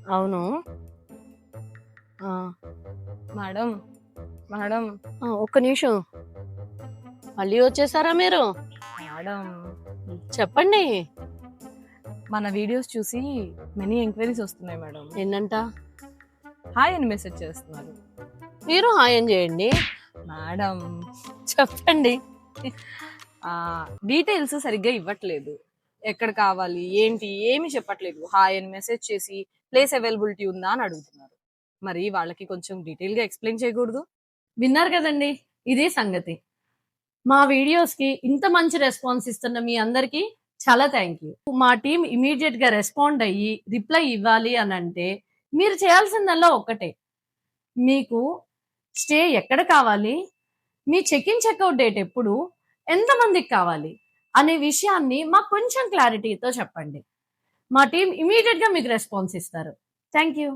అవును. ఆ! Madam madam ఒక్క నిమిషం. మళ్ళీ వచ్చేసారా మీరు? మేడం చెప్పండి. మన వీడియోస్ చూసి మెనీ ఎంక్వైరీస్ వస్తున్నాయి మేడం. ఏంటంట? హాయ్ అని మెసేజ్ చేస్తున్నారు. మీరు హాయ్ అని చేయండి. మేడం చెప్పండి. డీటెయిల్స్ సరిగ్గా ఇవ్వట్లేదు. ఎక్కడ కావాలి ఏంటి ఏమి చెప్పట్లేదు. హాయ్ అని మెసేజ్ చేసి ప్లేస్ అవైలబిలిటీ ఉందా అని అడుగుతున్నారు. మరి వాళ్ళకి కొంచెం డీటెయిల్ గా ఎక్స్ప్లెయిన్ చేయకూడదు? విన్నారు కదండి, ఇదే సంగతి. మా వీడియోస్ కి ఇంత మంచి రెస్పాన్స్ ఇస్తున్న మీ అందరికి చాలా థ్యాంక్ యూ. మా టీం ఇమీడియట్ గా రెస్పాండ్ అయ్యి రిప్లై ఇవ్వాలి అని అంటే మీరు చేయాల్సిందల్లా ఒక్కటే, మీకు స్టే ఎక్కడ కావాలి, మీ చెక్ ఇన్ చెక్అవుట్ డేట్ ఎప్పుడు, ఎంతమందికి కావాలి అనే విషయాన్ని మాకు కొంచెం క్లారిటీతో చెప్పండి. మా టీం ఇమీడియట్ గా మీకు రెస్పాన్స్ ఇస్తారు. Thank you.